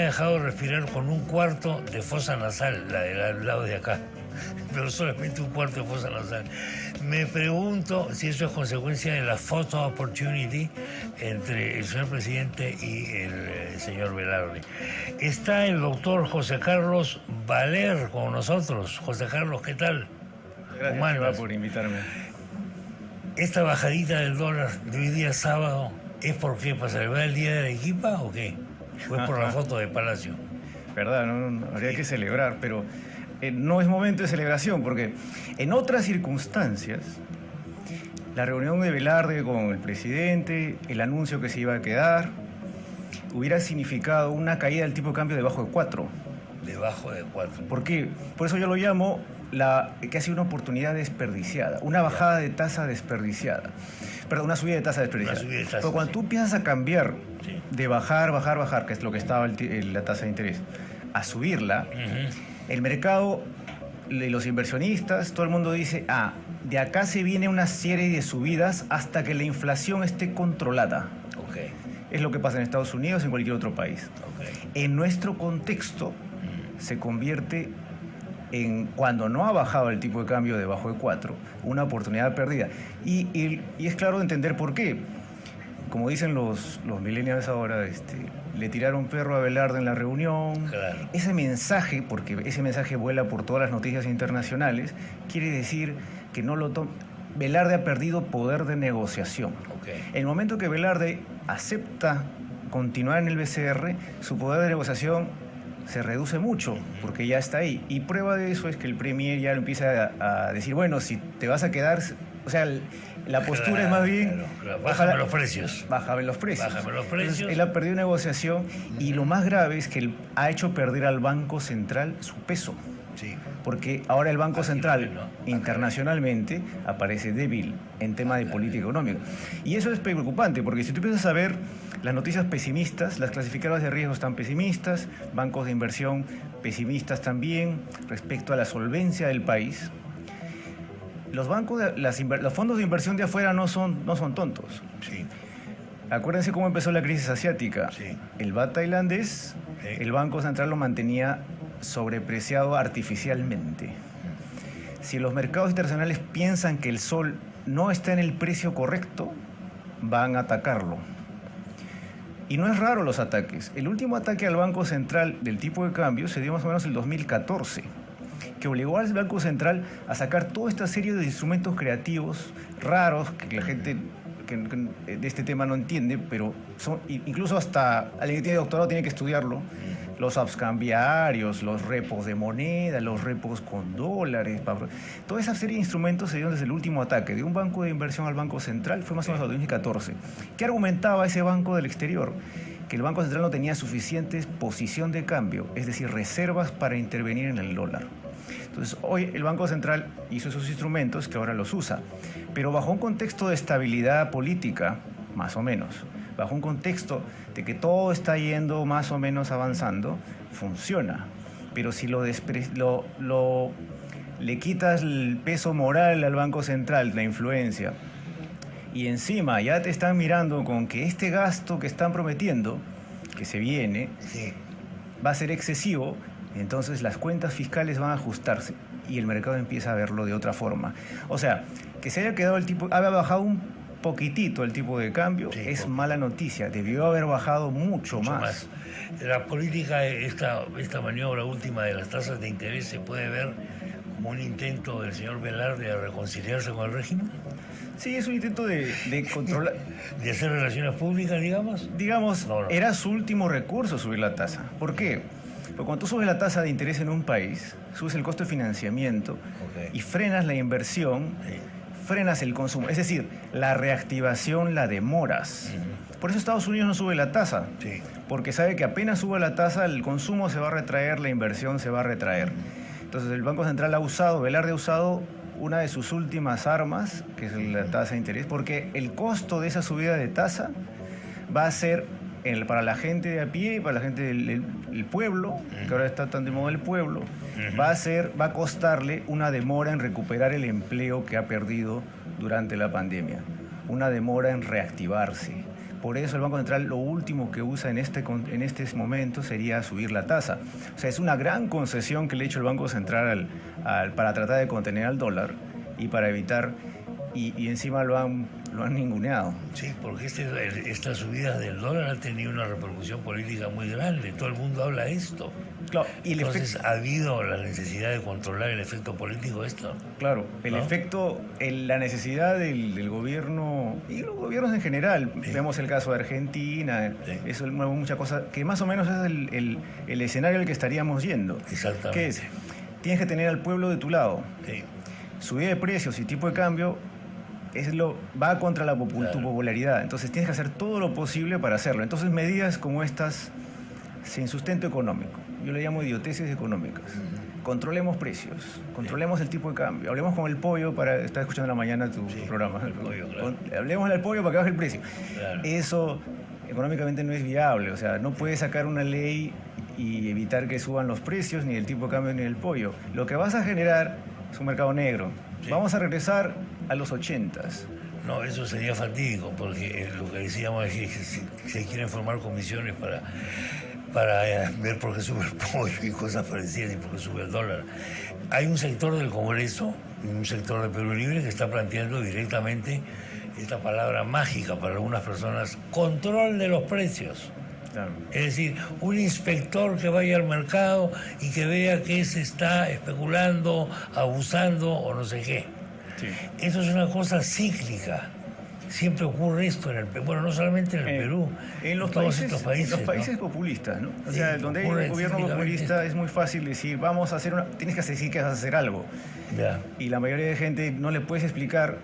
dejado respirar con un cuarto de fosa nasal, la del lado de acá, pero solamente un cuarto de fosa nasal. Me pregunto si eso es consecuencia de la photo opportunity entre el señor presidente y el señor Velarde. Está el doctor José Carlos Valer con nosotros. José Carlos, ¿qué tal? Gracias, Eva, por invitarme. ¿Esta bajadita del dólar de hoy día sábado es por qué? ¿Para celebrar el día de la equipa o qué? ¿O es por la foto de Palacio? Verdad, no, habría que celebrar, pero no es momento de celebración, porque en otras circunstancias, la reunión de Velarde con el presidente, el anuncio que se iba a quedar, hubiera significado una caída del tipo de cambio debajo de 4. Debajo de 4. ¿Por qué? Por eso yo lo llamo que ha sido una oportunidad desperdiciada, una bajada de tasa desperdiciada. Perdón, una subida de tasa desperdiciada. Pero cuando tú empiezas a cambiar de bajar, que es lo que estaba la tasa de interés, a subirla, el mercado, los inversionistas, todo el mundo dice, de acá se viene una serie de subidas hasta que la inflación esté controlada. Okay. Es lo que pasa en Estados Unidos, en cualquier otro país. Okay. En nuestro contexto, se convierte en, cuando no ha bajado el tipo de cambio debajo de 4, una oportunidad perdida. Y es claro de entender por qué. Como dicen los millennials ahora, le tiraron perro a Velarde en la reunión. Claro. Ese mensaje, porque ese mensaje vuela por todas las noticias internacionales, quiere decir que Velarde ha perdido poder de negociación. Okay. En el momento que Velarde acepta continuar en el BCR, su poder de negociación se reduce mucho, porque ya está ahí. Y prueba de eso es que el Premier ya lo empieza a decir, bueno, si te vas a quedar... O sea, la postura es más bien... Claro. Bájame los precios. Bájame los precios. Bájame los precios. Entonces, él ha perdido negociación y lo más grave es que él ha hecho perder al Banco Central su peso. Sí. Porque ahora el Banco Central internacionalmente aparece débil en tema de política económica. Y eso es preocupante, porque si tú empiezas a ver las noticias pesimistas, las clasificadoras de riesgo están pesimistas, bancos de inversión pesimistas también respecto a la solvencia del país. Los fondos de inversión de afuera no son tontos. Sí. Acuérdense cómo empezó la crisis asiática. Sí. El baht tailandés, el Banco Central lo mantenía sobrepreciado artificialmente. Si los mercados internacionales piensan que el sol no está en el precio correcto, van a atacarlo. Y no es raro los ataques. El último ataque al Banco Central del tipo de cambio se dio más o menos en el 2014, que obligó al Banco Central a sacar toda esta serie de instrumentos creativos raros que la gente de este tema no entiende, pero incluso hasta alguien que tiene doctorado tiene que estudiarlo. Los swaps cambiarios, los repos de moneda, los repos con dólares. Toda esa serie de instrumentos se dieron desde el último ataque de un banco de inversión al Banco Central, fue más o menos en el 2014. ¿Qué argumentaba ese banco del exterior? Que el Banco Central no tenía suficiente posición de cambio, es decir, reservas para intervenir en el dólar. Entonces, hoy el Banco Central hizo esos instrumentos que ahora los usa, pero bajo un contexto de estabilidad política, más o menos, bajo un contexto de que todo está yendo más o menos avanzando, funciona. Pero si le quitas el peso moral al Banco Central, la influencia, y encima ya te están mirando con que este gasto que están prometiendo, que se viene, va a ser excesivo, entonces las cuentas fiscales van a ajustarse y el mercado empieza a verlo de otra forma. O sea, que se haya quedado había bajado un poquitito el tipo de cambio, es mala noticia. Debió haber bajado mucho más. La política, esta maniobra última de las tasas de interés, ¿se puede ver como un intento del señor Velarde de reconciliarse con el régimen? Sí, es un intento de controlar... ¿De hacer relaciones públicas, digamos? Era su último recurso subir la tasa. ¿Por qué? Porque cuando tú subes la tasa de interés en un país, subes el costo de financiamiento y frenas la inversión, frenas el consumo. Es decir, la reactivación la demoras. Por eso Estados Unidos no sube la tasa. Porque sabe que apenas suba la tasa, el consumo se va a retraer, la inversión se va a retraer. Entonces el Banco Central Velarde ha usado una de sus últimas armas, que es la tasa de interés, porque el costo de esa subida de tasa va a ser para la gente de a pie, para la gente del pueblo, que ahora está tan de moda el pueblo, va a costarle una demora en recuperar el empleo que ha perdido durante la pandemia, una demora en reactivarse. Por eso el Banco Central lo último que usa en este momento sería subir la tasa. O sea, es una gran concesión que le ha hecho el Banco Central para tratar de contener al dólar y para evitar, y encima lo han ninguneado. Sí, porque estas subidas del dólar han tenido una repercusión política muy grande. Todo el mundo habla de esto. Claro, entonces ha habido la necesidad de controlar el efecto político de esto. Claro, el efecto, la necesidad del gobierno y los gobiernos en general. Sí. Vemos el caso de Argentina, sí. Eso mueve muchas cosas, que más o menos es el escenario al que estaríamos yendo. Exactamente. ¿Qué es? Tienes que tener al pueblo de tu lado. Sí. Subida de precios y tipo de cambio va contra tu popularidad. Entonces tienes que hacer todo lo posible para hacerlo. Entonces medidas como estas sin sustento económico. Yo le llamo idioteces económicas. Controlemos precios, controlemos el tipo de cambio. Hablemos con el pollo estaba escuchando en la mañana tu programa. El pollo, claro. Hablemos al pollo para que baje el precio. Claro. Eso económicamente no es viable. O sea, no puedes sacar una ley y evitar que suban los precios, ni el tipo de cambio, ni el pollo. Lo que vas a generar es un mercado negro. Sí. Vamos a regresar a los 80s. No, eso sería fatídico, porque lo que decíamos es que se quieren formar comisiones para ver por qué sube el pollo y cosas parecidas y por qué sube el dólar. Hay un sector del Congreso, un sector de Perú Libre, que está planteando directamente esta palabra mágica para algunas personas: control de los precios. Claro. Es decir, un inspector que vaya al mercado y que vea que se está especulando, abusando o no sé qué. Sí. Eso es una cosa cíclica. Siempre ocurre esto en el Perú, bueno, no solamente en el Perú, en todos estos países. En los países, ¿no?, populistas, ¿no? O sea, donde hay un gobierno populista es muy fácil decir, vamos a hacer tienes que decir que vas a hacer algo. Ya. Y la mayoría de gente no le puedes explicar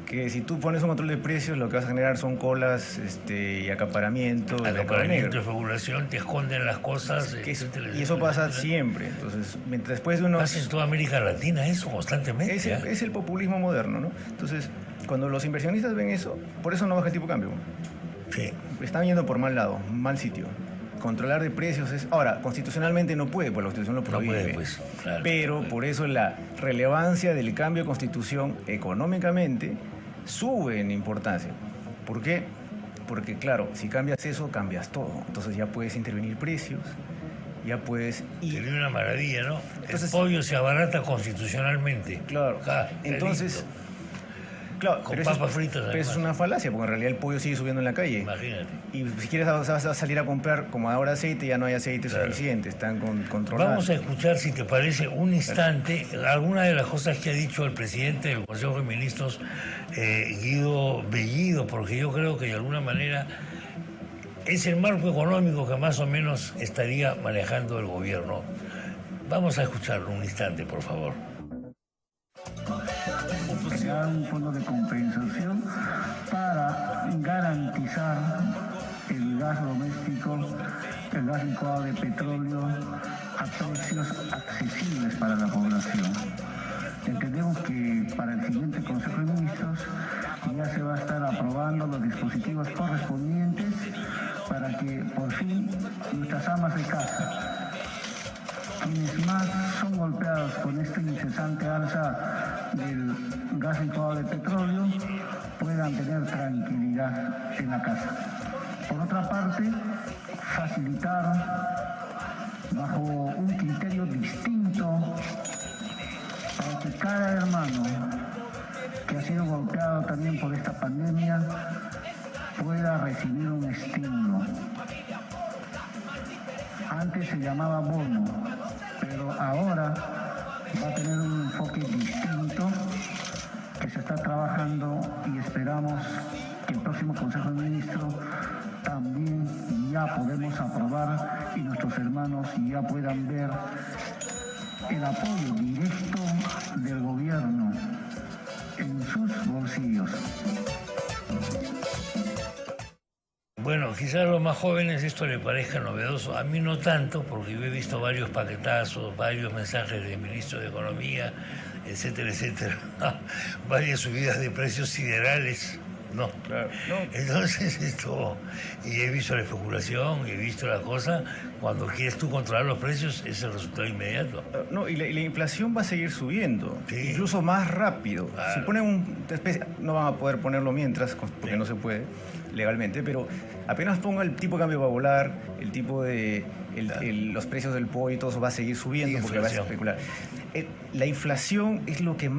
que si tú pones un control de precios, lo que vas a generar son colas y acaparamiento. Acaparamiento, especulación, te esconden las cosas. Y eso pasa siempre. Entonces, después de unos... Pasa en toda América Latina eso constantemente. Es el populismo moderno, ¿no? Entonces, cuando los inversionistas ven eso, por eso no baja el tipo de cambio. Sí. Están yendo por mal lado, mal sitio. Controlar de precios es... Ahora, constitucionalmente no puede, porque la Constitución lo prohíbe. No puede, pues, claro, pero por eso la relevancia del cambio de Constitución económicamente sube en importancia. ¿Por qué? Porque, claro, si cambias eso, cambias todo. Entonces ya puedes intervenir precios, ya puedes... Sería una maravilla, ¿no? Entonces, el pollo se abarata constitucionalmente. Claro. Entonces... Claro, con papas fritas. Pero eso es una falacia, porque en realidad el pollo sigue subiendo en la calle. Imagínate. Y si quieres vas a salir a comprar, como ahora aceite, ya no hay aceite suficiente, están controlados. Vamos a escuchar, si te parece, un instante, alguna de las cosas que ha dicho el presidente del Consejo de Ministros, Guido Bellido, porque yo creo que de alguna manera es el marco económico que más o menos estaría manejando el gobierno. Vamos a escucharlo un instante, por favor. Crear un fondo de compensación para garantizar el gas doméstico, el gas licuado de petróleo a precios accesibles para la población. Entendemos que para el siguiente Consejo de Ministros ya se va a estar aprobando los dispositivos correspondientes para que por fin nuestras amas de casa, quienes más son golpeados con esta incesante alza del gas licuado de petróleo, puedan tener tranquilidad en la casa. Por otra parte, facilitar bajo un criterio distinto para que cada hermano que ha sido golpeado también por esta pandemia pueda recibir un estímulo. Antes se llamaba bono, pero ahora va a tener un enfoque distinto que se está trabajando y esperamos que el próximo Consejo de Ministros también ya podemos aprobar y nuestros hermanos ya puedan ver el apoyo directo del gobierno en sus bolsillos. Bueno, quizás a los más jóvenes esto les parezca novedoso. A mí no tanto, porque yo he visto varios paquetazos, varios mensajes del ministro de Economía, etcétera, etcétera. Varias subidas de precios siderales. No. Claro, no. Entonces y he visto la especulación, he visto la cosa. Cuando quieres tú controlar los precios, es el resultado inmediato. No, y la inflación va a seguir subiendo, sí, incluso más rápido. Claro. Si ponen no van a poder ponerlo mientras, porque no se puede. legalmente, pero apenas ponga el tipo de cambio va a volar, el tipo de los precios del pollo y todo eso va a seguir subiendo porque va a especular. La inflación es lo que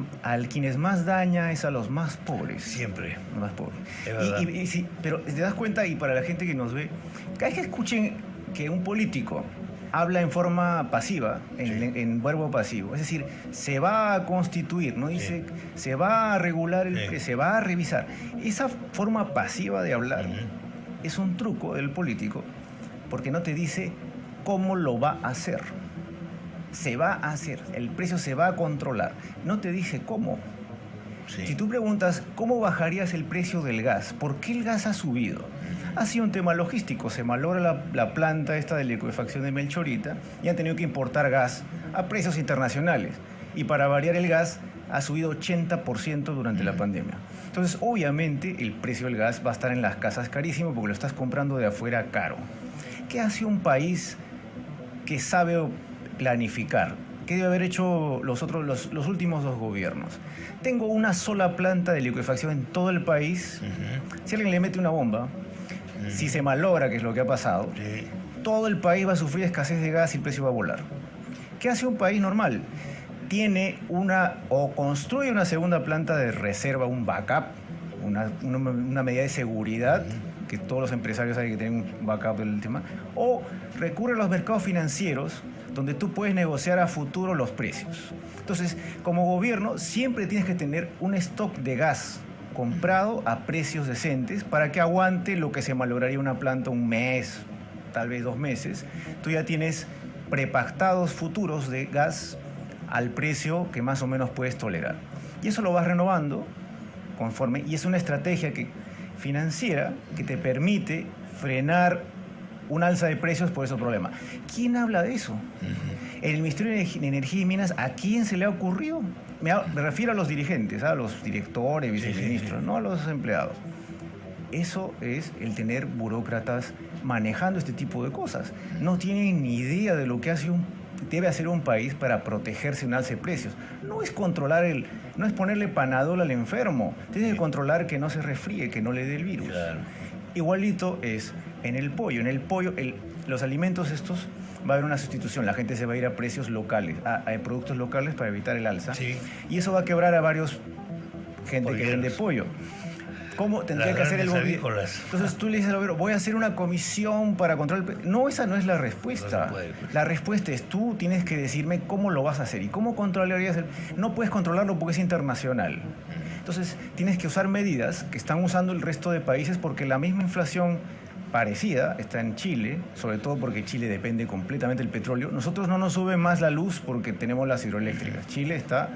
quienes más daña es a los más pobres. Siempre. Los más pobres. Es verdad. Sí, pero te das cuenta, y para la gente que nos ve, cada vez que escuchen que un político habla en forma pasiva, en verbo pasivo, es decir, se va a constituir, no dice, se va a regular, se va a revisar. Esa forma pasiva de hablar es un truco del político, porque no te dice cómo lo va a hacer. Se va a hacer, el precio se va a controlar, no te dice cómo. Sí. Si tú preguntas cómo bajarías el precio del gas, ¿por qué el gas ha subido? Ha sido un tema logístico, se malogra la planta esta de licuefacción de Melchorita y han tenido que importar gas a precios internacionales. Y para variar, el gas ha subido 80% durante la pandemia. Entonces, obviamente, el precio del gas va a estar en las casas carísimo porque lo estás comprando de afuera caro. ¿Qué hace un país que sabe planificar? ¿Qué debe haber hecho los últimos 2 gobiernos? Tengo una sola planta de licuefacción en todo el país. Si alguien le mete una bomba, si se malogra, que es lo que ha pasado, todo el país va a sufrir escasez de gas y el precio va a volar. ¿Qué hace un país normal? Tiene o construye una segunda planta de reserva, un backup, una medida de seguridad, que todos los empresarios saben que tienen un backup del tema, o recurre a los mercados financieros, donde tú puedes negociar a futuro los precios. Entonces, como gobierno, siempre tienes que tener un stock de gas comprado a precios decentes para que aguante lo que se malograría una planta un mes, tal vez 2 meses. Tú ya tienes prepactados futuros de gas al precio que más o menos puedes tolerar. Y eso lo vas renovando conforme, y es una estrategia financiera que te permite frenar un alza de precios por ese problema. ¿Quién habla de eso? En el Ministerio de Energía y Minas, ¿a quién se le ha ocurrido? Me refiero a los dirigentes, a los directores, viceministros, no a los empleados. Eso es el tener burócratas manejando este tipo de cosas. No tienen ni idea de lo que debe hacer un país para protegerse de un alza de precios. No es no es ponerle Panadol al enfermo. Tienes que controlar que no se resfríe, que no le dé el virus. Claro. Igualito es en el pollo. En el pollo, los alimentos estos, va a haber una sustitución. La gente se va a ir a precios locales, a productos locales para evitar el alza. Sí. Y eso va a quebrar a varios gente que vende pollo. ¿Cómo tendría que hacer el gobierno? Entonces tú le dices al gobierno, voy a hacer una comisión para controlar el precio. No, esa no es la respuesta. No la respuesta es, tú tienes que decirme cómo lo vas a hacer y cómo controlarías No puedes controlarlo porque es internacional. Entonces tienes que usar medidas que están usando el resto de países, porque la misma inflación parecida está en Chile, sobre todo porque Chile depende completamente del petróleo. Nosotros no nos sube más la luz porque tenemos las hidroeléctricas. Chile está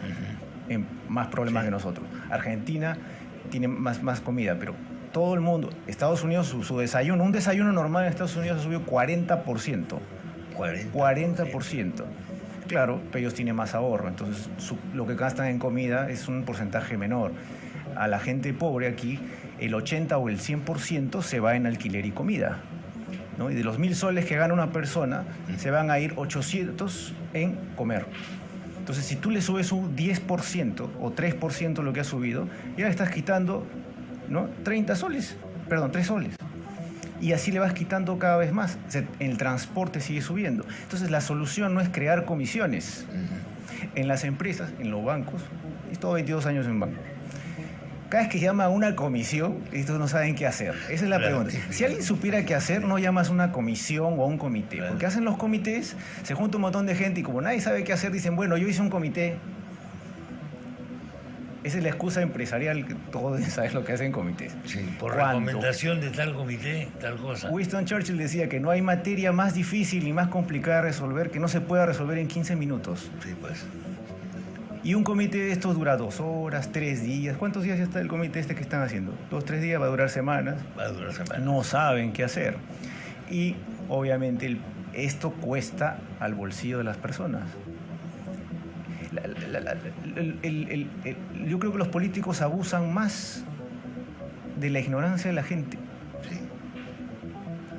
en más problemas que nosotros. Argentina tiene más comida, pero todo el mundo, Estados Unidos, su desayuno, un desayuno normal en Estados Unidos ha subido 40%. 40%. Claro, pero ellos tienen más ahorro, entonces lo que gastan en comida es un porcentaje menor. A la gente pobre aquí, el 80 o el 100% se va en alquiler y comida, ¿no? Y de los 1.000 soles que gana una persona, se van a ir 800 en comer. Entonces, si tú le subes un 10% o 3% lo que ha subido, ya le estás quitando, ¿no? 3 soles. Y así le vas quitando cada vez más. El transporte sigue subiendo. Entonces, la solución no es crear comisiones. En las empresas, en los bancos, he estado 22 años en banco. Cada vez que llama a una comisión, estos no saben qué hacer. Esa es la pregunta. Si alguien supiera qué hacer, no llamas a una comisión o a un comité. Porque hacen los comités, se junta un montón de gente y como nadie sabe qué hacer, dicen, bueno, yo hice un comité. Esa es la excusa empresarial, que todos saben lo que hacen comités. Sí, por recomendación de tal comité, tal cosa. Winston Churchill decía que no hay materia más difícil y más complicada de resolver que no se pueda resolver en 15 minutos. Sí, pues. Y un comité de estos dura 2 horas, 3 días. ¿Cuántos días ya está el comité que están haciendo? 2, 3 días, va a durar semanas. No saben qué hacer. Y obviamente esto cuesta al bolsillo de las personas. Yo creo que los políticos abusan más de la ignorancia de la gente. Sí.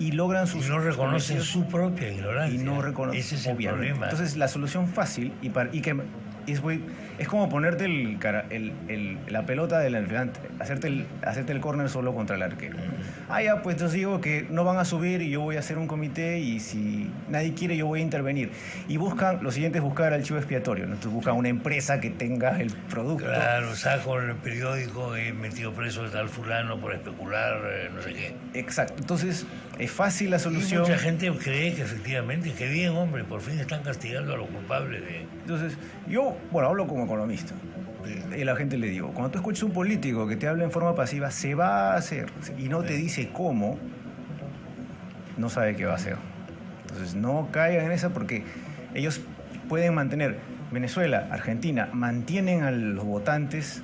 Y logran sus... Y no reconocen su propia ignorancia. Y no reconocen. Ese es el problema. Entonces, la solución fácil y que Es como ponerte la pelota del elefante, hacerte el córner solo contra el arquero. Ya, pues entonces digo que no van a subir y yo voy a hacer un comité y si nadie quiere yo voy a intervenir. Y lo siguiente es buscar al chivo expiatorio, ¿no? Entonces buscan una empresa que tenga el producto. Claro, saco en el periódico, he metido preso a tal fulano por especular, no sé qué. Exacto, entonces es fácil la solución. Y mucha gente cree que efectivamente, que bien, hombre, por fin están castigando a los culpables de... Entonces, yo, hablo como economista. Y a la gente le digo, cuando tú escuchas un político que te habla en forma pasiva, se va a hacer, y no te dice cómo, no sabe qué va a hacer. Entonces, no caigan en esa porque ellos pueden mantener, Venezuela, Argentina, mantienen a los votantes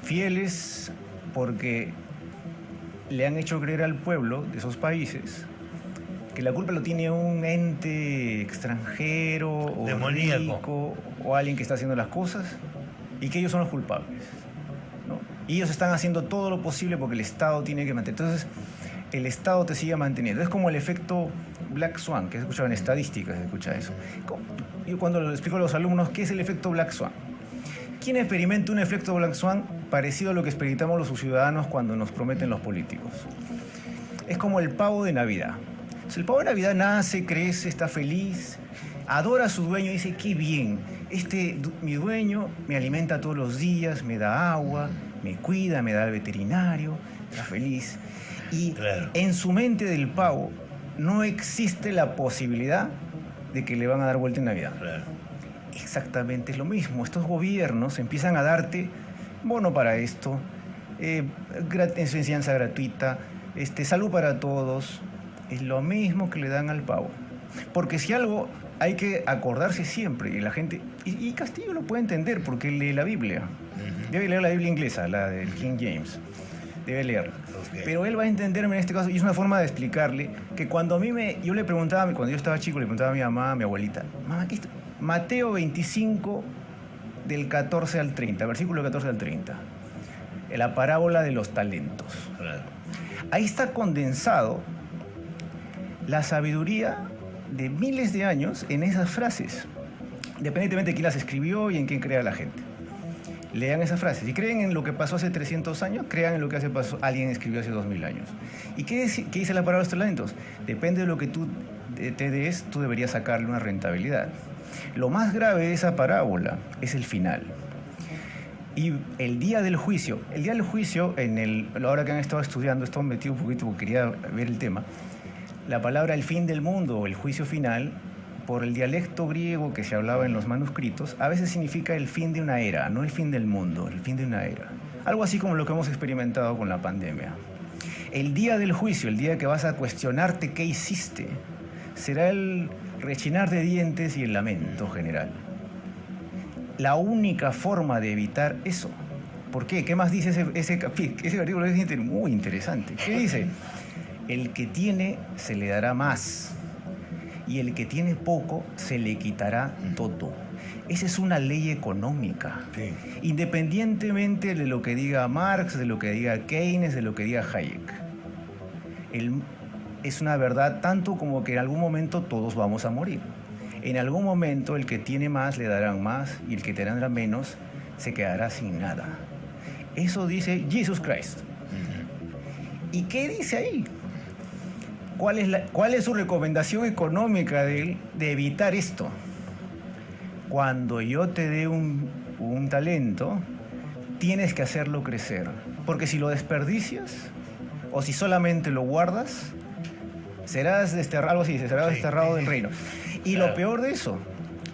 fieles porque le han hecho creer al pueblo de esos países que la culpa lo tiene un ente extranjero o demoníaco, rico, o alguien que está haciendo las cosas y que ellos son los culpables, ¿no? Y ellos están haciendo todo lo posible porque el Estado tiene que mantener. Entonces, el Estado te sigue manteniendo. Es como el efecto Black Swan, que se escucha en estadísticas, se escucha eso. Yo cuando lo explico a los alumnos, ¿qué es el efecto Black Swan? ¿Quién experimenta un efecto Black Swan parecido a lo que experimentamos los ciudadanos cuando nos prometen los políticos? Es como el pavo de Navidad. El pavo de Navidad nace, crece, está feliz, adora a su dueño y dice, qué bien, mi dueño me alimenta todos los días, me da agua, me cuida, me da al veterinario, está feliz. Y claro, en su mente del pavo no existe la posibilidad de que le van a dar vuelta en Navidad. Claro. Exactamente es lo mismo. Estos gobiernos empiezan a darte bono para esto, enseñanza gratuita, salud para todos. Es lo mismo que le dan al pavo. Porque si algo hay que acordarse siempre, y la gente, y Castillo lo puede entender porque lee la Biblia. Debe leer la Biblia inglesa, la del King James. Debe leerla. Okay. Pero él va a entenderme en este caso, y es una forma de explicarle que cuando yo le preguntaba, cuando yo estaba chico, le preguntaba a mi mamá, a mi abuelita, mamá, ¿qué es esto? Mateo 25, del 14 al 30, versículo 14 al 30. La parábola de los talentos. Claro. Ahí está condensado la sabiduría de miles de años en esas frases, independientemente de quién las escribió y en quién crea la gente. Lean esas frases. Si creen en lo que pasó hace 300 años, crean en lo que alguien escribió hace 2000 años. ¿Y qué dice la parábola de los talentos? Depende de lo que tú te des, tú deberías sacarle una rentabilidad. Lo más grave de esa parábola es el final. Y el día del juicio, ahora que han estado estudiando, esto me metido un poquito porque quería ver el tema. La palabra el fin del mundo o el juicio final, por el dialecto griego que se hablaba en los manuscritos, a veces significa el fin de una era, no el fin del mundo, el fin de una era. Algo así como lo que hemos experimentado con la pandemia. El día del juicio, el día que vas a cuestionarte qué hiciste, será el rechinar de dientes y el lamento general. La única forma de evitar eso. ¿Por qué? ¿Qué más dice ese artículo? Es muy interesante. ¿Qué dice? El que tiene se le dará más y el que tiene poco se le quitará todo. Esa es una ley económica. Sí. Independientemente de lo que diga Marx, de lo que diga Keynes, de lo que diga Hayek. Es una verdad tanto como que en algún momento todos vamos a morir. En algún momento el que tiene más le darán más y el que tendrá menos se quedará sin nada. Eso dice Jesus Christ. ¿Y qué dice ahí? ¿Cuál es su recomendación económica de evitar esto? Cuando yo te dé un talento, tienes que hacerlo crecer. Porque si lo desperdicias o si solamente lo guardas, serás desterrado, desterrado del reino. Y claro, lo peor de eso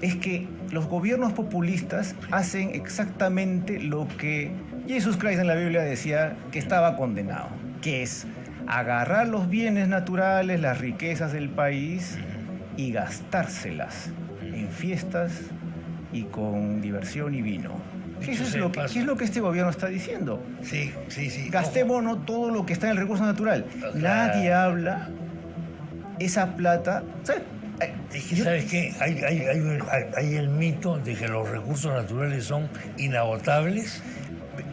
es que los gobiernos populistas hacen exactamente lo que Jesus Christ en la Biblia decía que estaba condenado, que es agarrar los bienes naturales, las riquezas del país y gastárselas en fiestas y con diversión y vino. ¿Qué es lo que este gobierno está diciendo? Sí. Gastémonos todo lo que está en el recurso natural. Claro. Nadie habla esa plata. ¿Sabes? Es que, ¿sabes qué? Hay el mito de que los recursos naturales son inagotables.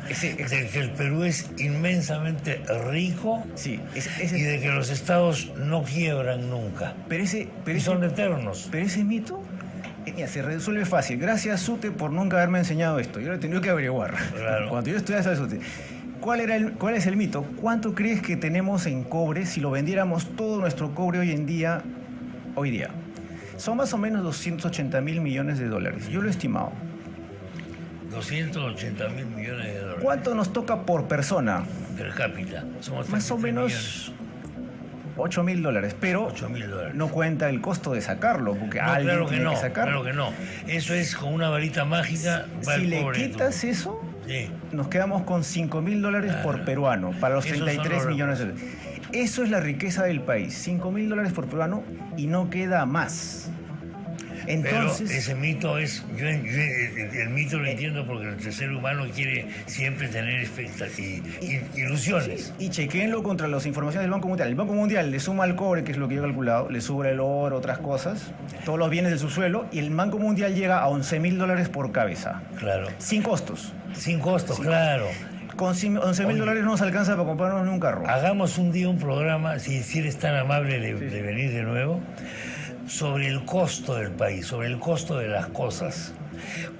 De que el Perú es inmensamente rico, sí, y de que los estados no quiebran nunca. Pero son eternos. Pero ese mito Mira, se resuelve fácil. Gracias, Sute, por nunca haberme enseñado esto. Yo lo he tenido que averiguar. Claro. Cuando yo estudiaba Sute. ¿Cuál es el mito? ¿Cuánto crees que tenemos en cobre si lo vendiéramos todo nuestro cobre hoy día? Son más o menos 280.000 millones de dólares. Yo lo he estimado. 280.000 millones de dólares. ¿Cuánto nos toca por persona? Per cápita. Somos Más o 33 menos 8.000 dólares, pero 8.000 dólares. no cuenta el costo de sacarlo, porque alguien claro que tiene no, que sacarlo. claro que no. Eso es con una varita mágica. Va Si el le cobre quitas todo. eso, Sí. nos quedamos con 5.000 dólares por peruano, para los Esos son 33 los millones de dólares. Eso es la riqueza del país, 5.000 dólares por peruano y no queda más. Entonces, Pero ese mito es, el mito lo entiendo porque el ser humano quiere siempre tener ilusiones. y chequéenlo contra las informaciones del Banco Mundial. El Banco Mundial le suma al cobre, que es lo que yo he calculado, le sube el oro, otras cosas, todos los bienes del subsuelo, y el Banco Mundial llega a 11.000 dólares por cabeza. Claro. Sin costos. Sin costos, claro. Con 11.000 dólares no nos alcanza para comprarnos ni un carro. Hagamos un día un programa, si eres tan amable de venir de nuevo, sobre el costo del país, sobre el costo de las cosas.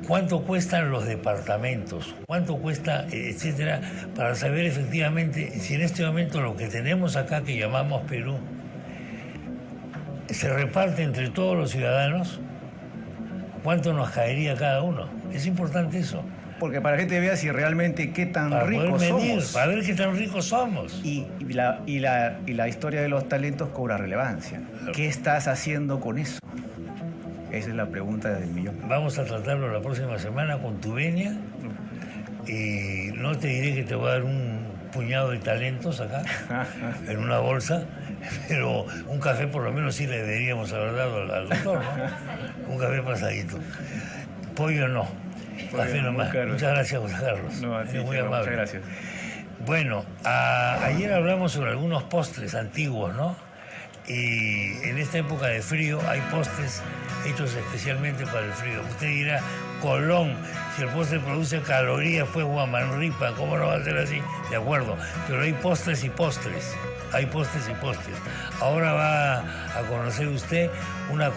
¿Cuánto cuestan los departamentos? ¿Cuánto cuesta, etcétera? Para saber efectivamente si en este momento lo que tenemos acá, que llamamos Perú, se reparte entre todos los ciudadanos, ¿cuánto nos caería cada uno? Es importante eso. Porque para que te vea si realmente qué tan Para ricos poder medir, somos. para ver qué tan ricos somos. Y la historia de los talentos cobra relevancia. ¿Qué estás haciendo con eso? Esa es la pregunta del millón. Vamos a tratarlo la próxima semana con tu venia. Y no te diré que te voy a dar un puñado de talentos acá, en una bolsa, pero un café por lo menos sí le deberíamos haber dado al doctor, ¿no? Un café pasadito. Pollo no. Café nomás. Muchas gracias, José Carlos. No, es muy amable. Muchas gracias. Bueno, ayer hablamos sobre algunos postres antiguos, ¿no? Y en esta época de frío hay postres hechos especialmente para el frío. Usted dirá, Colón, si el postre produce calorías, pues Huamanripa, ¿cómo no va a ser así? De acuerdo, pero hay postres y postres. Hay postres y postres. Ahora va a conocer usted una